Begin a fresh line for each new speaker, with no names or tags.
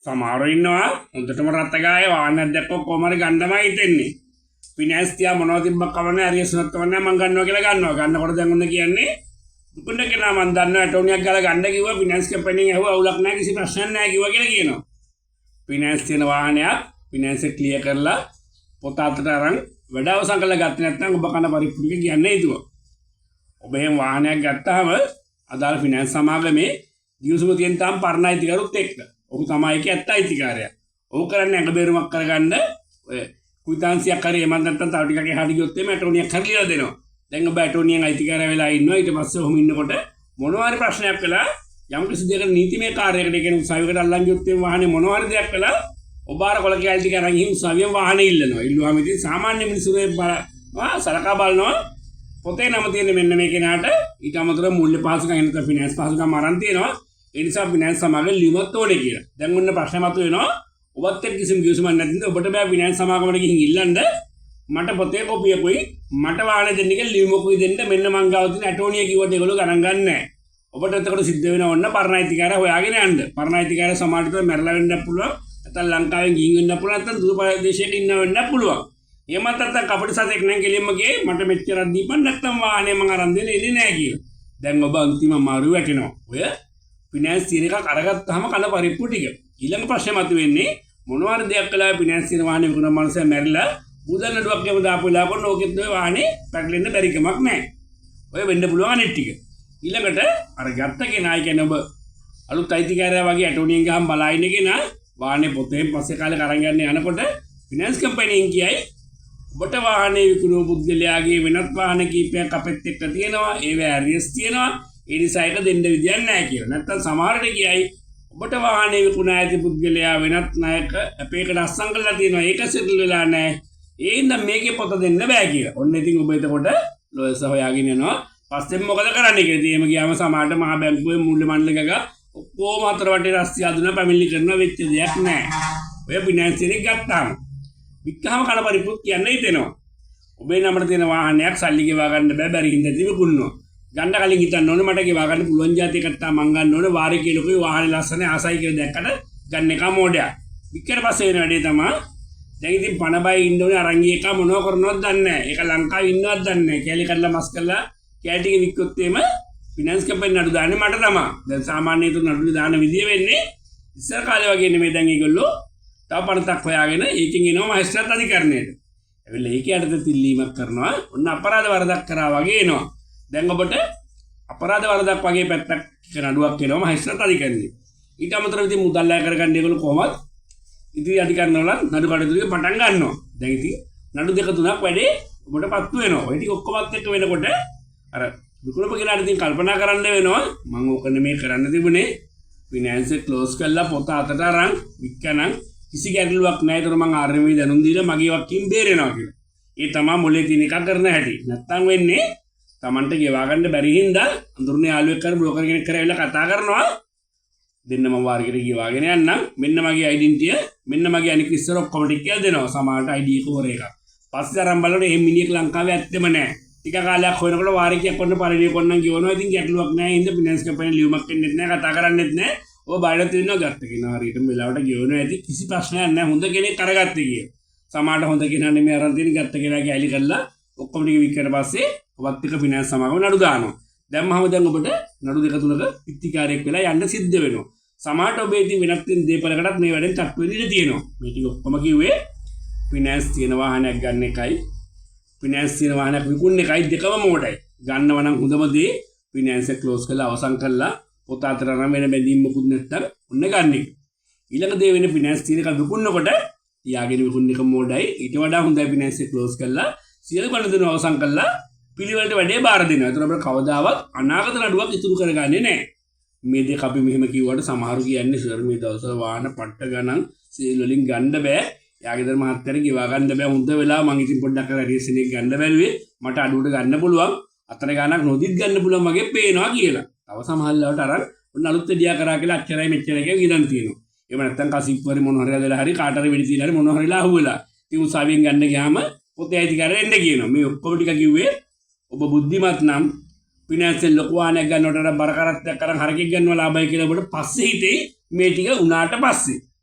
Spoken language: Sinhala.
සමහරව ඉන්නවා හොඳටම රත්තරගායේ වාහනයක් දැක්කොත් කොහම හරි ගන්නමයි හිතෙන්නේ. ෆිනෑන්ස් තියා මොනවද තිබ්බක් කවන්නේ අරියසුනක් කවන්නේ මං ගන්නවා කියලා ගන්නවා. ගන්නකොට දැන් ඔන්න කියන්නේ දුකුණ්ඩ කෙනා මං දන්නවා ඇටෝනියක් ගාලා ගන්න කිව්වා ෆිනෑන්ස් කම්පැනිෙන් ඇහුවා අවුලක් නැහැ කිසි ප්‍රශ්නයක් නැහැ කිව්වා කියලා කියනවා. ෆිනෑන්ස් තියෙන වාහනයක් ෆිනෑන්ස් එක ක්ලියර් කරලා පොත අතට අරන් වැඩ අවසන් කරලා ගත්තේ නැත්නම් ඔබ කන පරිප්පුරික කියන්නේ හිතුවා. ඔබ එහෙම වාහනයක් ගත්තාම අදාළ ෆිනෑන්ස් සමාගමේ දියුසුම තියෙන තාම පරණ අයිතිකරුත් එක්ක. ඔහු තමයි ඒකේ ඇත්ත අයිතිකාරයා. ඔහු කරන්නේ ඇඟ බේරුමක් කරගන්න ඔය කුයිතාන්සියක් හරි එමන් නැත්නම් තව ටිකක් එහාට ගියොත් එමේ ඇටෝනියක් හරිලා දෙනවා. දැන් ඔබ ඇටෝනියන් අයිතිකාරයා වෙලා ඉන්නවා. ඊට පස්සේ ඔහොම ඉන්නකොට මොනවා හරි ප්‍රශ්නයක් වෙලා යම් කිසි දෙයකට නීතිමය කාර්යයකට කියන උසාවියකට අල්ලන් ගියොත් එමේ වාහනේ මොනවා හරි දෙයක් වෙලා ඔබ අර කොල කැලටි කරන් ගිහින් උසාවියෙන් වාහනේ ඉල්ලනවා. ඉල්ලුවාම ඉතින් සාමාන්‍ය මිනිස්සුගේ සලකා බලනවා පොතේ නම තියෙන මෙන්න මේ කෙනාට ඊට අමතරව මූල්‍ය පහසුකම් එනත ෆිනෑන්ස් පහසුකම් අරන් තියෙනවා. ඒ නිසා ෆිනෑන්ස් සමාගම ලියුමක් ඕනේ කියලා. දැන් ඔන්න ප්‍රශ්න මතුවෙනවා. ඔබත් එක්ක කිසිම කිවිසුමක් නැතිද ඔබට බෑ ෆිනෑන්ස් සමාගමකට ගිහින් ඉල්ලන්න මට පොතේ කොපියකුයි මට වාහනේ දෙන්න කියලා ලියුමකුයි දෙන්න මෙන්න මං ගාව තියෙන ඇටෝනිය කිව්වට ඒගොල්ලෝ ගණන් ගන්න නැහැ. ඔබට එතකොට සිද්ධ වෙනවා ඔන්න පරණ අයිතිකාරය හොයාගෙන යන්න. පරණ අයිතිකාරය සමාජයට මැරලා වෙන්නත් පුළුවන්. නැත්නම් ලංකාවෙන් ගිහින් වෙන්නත් පුළුවන්. නැත්නම් දුර ප්‍රදේශයක ඉන්න වෙන්නත් පුළුවන්. එහෙමත් නැත්නම් කපටි සතෙක් නම් කෙලින්ම ගියේ මට මෙච්චරක් දීපන් නැත්නම් වාහනේ මං අරන් දෙන්න එන්නේ නැහැ කියලා. දැන් ඔබ අන්තිම මාරු වැටෙනවා. ඔය ෆිනෑන්ස් තියෙන එකක් අරගත්තාම කන පරිප්පු ටික. ඊළඟ ප්‍රශ්නේ මතුවෙන්නේ මොනවා හරි දෙයක් කළා ෆිනෑන්ස් තියෙන වාහනේ විකුණන මනුස්සයා මැරිලා බුදල් නඩුවක් ගෙම දාපු වෙලාව කොන්න ඕකෙත් ඔය වාහනේ පැටලෙන්න බැරි කමක් නැහැ. ඔය වෙන්න පුළුවන් අනෙත් ටික. ඊළඟට අර ගත්ත කෙනා කියන්නේ ඔබ අලුත් අයිතිකාරයා වගේ ඇටෝනියෙන් ගහම බලා ඉන්න කෙනා වාහනේ පොතේ පස්සේ කාලේ කරන් යන්න යනකොට ෆිනෑන්ස් කම්පැනියෙන් කියයි ඔබට වාහනේ විකුණු පුද්ගලයාගේ වෙනත් වාහන කීපයක් අපෙත් එක්ක තියෙනවා. ඒවේ ඇරියස් තියෙනවා. ඒ නිසා ඒක දෙන්න විදියක් නැහැ කියලා. නැත්තම් සමහරට කියයි ඔබට වාහනේ විකුණා ඇති පුද්ගලයා වෙනත් ණයක අපේකට අස්සම් කරලා තියෙනවා. ඒක සෙටල් වෙලා නැහැ. ඒ හින්දා මේකේ පොත දෙන්න බෑ කියලා. ඔන්න ඉතින් ඔබ එතකොට ලෝයස් හොයාගෙන යනවා. පස්සේ මොකද කරන්නේ කියලා. ඉතින් එහෙම ගියාම සමහරට මහ බැංකුවේ මූල්‍ය මණ්ඩලයක ඔක්කොම අතර වටේ රස්තිය අදුන පැමිණිලි කරන වෙච්ච දෙයක් නැහැ. ඔය ෆිනෑන්ස් එකක් ගත්තාම වික්කහම කන පරිප්පුත් කියන්න හිතෙනවා. ඔබේ නමට තියෙන වාහනයක් සල්ලි ගෙවා ගන්න බෑ බැරි හින්දා ඉතින් විකුණනවා. ගන්න කලින් හිතන්න ඕනේ මට ගෙවා ගන්න පුළුවන් જાතියකට තමයි මං ගන්න ඕනේ වාරේ කියලාකෝ වාහනේ ලස්සන ආසයි කියලා දැක්කට ගන්න එක මොඩයක්. වික්කට පස්සේ වෙන වැඩේ තමයි දැන් ඉතින් පණ බයි ඉන්න ඕනේ අරන් ගිය එක මොනව කරනවද දන්නේ නැහැ. ඒක ලංකාවේ ඉන්නවද දන්නේ නැහැ. කැලේ කඩලා මස් කරලා කැලේ ටික වික්කොත් එම ෆිනෑන්ස් කම්පැනි නඩු දාන්නේ මට තමයි. දැන් සාමාන්‍ය තු නඩු දාන විදිය වෙන්නේ ඉස්සර කාලේ වගේ නෙමෙයි දැන් ඒගොල්ලෝ තව පණතක් හොයාගෙන ඒකෙන් එනවා මහේස්ත්‍රාත් අධිකරණයට. එවෙල ඒකේ යටතේ තිල්ලීමක් කරනවා. ඔන්න අපරාධ වරදක් කරා වගේ එනවා. දැන් ඔබට අපරාධ වරදක් වගේ පැත්තක් නඩුවක් එනවා මහේස්ත්‍රාත් අධිකරණයට. ඊට අමතරව ඉතින් මුදල් අය කරගන්න ඒගොල්ලෝ කොහොමද ඉතින් අධිකරණ වල නඩු කටයුතු ටික පටන් ගන්නවා. දැන් ඉතින් නඩු දෙක තුනක් වැඩේ ඔබට පත්තු වෙනවා. ඔය ටික ඔක්කොමත් එක්ක වෙනකොට අර විකුණපු කෙනාට ඉතින් කල්පනා කරන්න වෙනවා මම ඕක නෙමෙයි කරන්න තිබුණේ ෆිනෑන්ස් එක ක්ලෝස් කරලා පොත අතට අරන් වික්කනම් කිසි ගැටලුවක් නැහැ. ඒතර මම ආර්මී දැනුම් දීලා මගේ වක්කින් බේරෙනවා කියලා. ඒ තමයි මොලේ තියෙන එක කරන හැටි. නැත්තම් වෙන්නේ Tamanට ගෙවා ගන්න බැරි හින්දා අඳුරනේ යාළුවෙක් කර බ්‍රෝකර් කෙනෙක් කරලා කතා කරනවා. දෙන්න මම වාරයකට ගෙවාගෙන යන්නම්. මෙන්න මගේ ඩෙන්ටිය මෙන්න මගේ අනික ඉස්සර ඔක්කොම ටික කියලා දෙනවා. සමහරට ID එක හොර එකක්. පස්සේ අරන් බලනකොට මේ මිනිහෙක් ලංකාවේ ඇත්තෙම නැහැ. ටික කාලයක් හොයනකොට වාරයකියක් වන්න පරිණිය කොන්නම් කියවනවා. ඉතින් ගැටලුවක් නැහැ. හින්දා ෆිනෑන්ස් කම්පැනි ලියුමක් දෙන්නෙත් නැහැ. කතා කරන්නෙත් නැහැ. ඔය බාහිර තියෙනවා ගත්ත කෙනා හරියටම වෙලාවට ගෙවනවා ඇති කිසි ප්‍රශ්නයක් නැහැ. හොඳ කෙනෙක් කරගත්තේ කියලා. සමහරට හොඳ කෙනා නෙමෙයි අරන් තියෙන ගත්ත කෙනාගේ ඇලි කරලා ඔක්කොම ටික වික්කට පස්සේ ඔබත් එක්ක ෆිනෑන්ස් සමාගම නඩු දානවා. දැම්මම දැන් ඔබට නඩු දෙක තුනක පිටිකාරයෙක් වෙලා යන්න සිද්ධ වෙනවා. සමහරට ඔබේ ඉතින් වෙනත් තියෙන දේපලකටත් මේ වැඩෙන් තට්ටු වෙන්න ඉඩ තියෙනවා. මේ ටික ඔක්කොම කිව්වේ ෆිනෑන්ස් තියෙන වාහනයක් ගන්න එකයි ෆිනෑන්ස් තියෙන වාහනයක් විකුණන එකයි දෙකම මොඩයි. ගන්නව නම් හොඳම දේ ෆිනෑන්ස් එක ක්ලෝස් කරලා අවසන් කරලා පොත අතර නම් වෙන බැඳීම් මොකුත් නැත්තම් ඔන්න ගන්න එක. ඊළඟ දේ වෙන්නේ ෆිනෑන්ස් තියෙන එක විකුණනකොට යාගෙන විකුණන එක මොඩයි. ඊට වඩා හොඳයි ෆිනෑන්ස් එක ක්ලෝස් කරලා සියලු ගණන් අවසන් කරලා පිළිවෙලට වැඩේ බාර දෙනවා. ඒතර අපිට කවදාවත් අනාගත නඩුවක් ඉතුරු කරගන්නේ නැහැ. මේ දෙක අපි මෙහෙම කිව්වට සමහරු කියන්නේ සර් මේ දවස්වල වාහන පට්ට ගණන් සීල් වලින් ගන්න බෑ. යාගේ දර මහත්තයාට ගෙවා ගන්න බෑ. හොඳ වෙලාව මං ඉතින් පොඩ්ඩක් අර රීසන් එක ගන්න බැලුවේ. මට අඩුවට ගන්න පුළුවන්. අතන ගානක් නොදිත් ගන්න පුළුවන් වගේ පේනවා කියලා. තව සමහරවිට අර ඔන්න අලුත් දෙයක් කරා කියලා අච්චරයි මෙච්චරයි කියලා වියදම් තියෙනවා. එහෙම නැත්නම් කසිප්පරි මොන හරි වෙලා හරි කාට හරි වෙඩි තියලා හරි මොන හරිලා අහුවෙලා. ඉතින් උසාවියෙන් ගන්න ගියාම පොතේ අයිතිකාරය එන්න කියනවා. මේ ඔක්කොම ටික කිව්වේ ඔබ බුද්ධිමත් නම් ෆිනෑන්ස් එක ලොකු වාහනයක් ගන්නකොට බර කරත්තයක් අරන් හරකෙක් ගන්නවා ලාභයි කියලා ඔබට පස්සේ හිතේ මේ ටික උනාට පස්සේ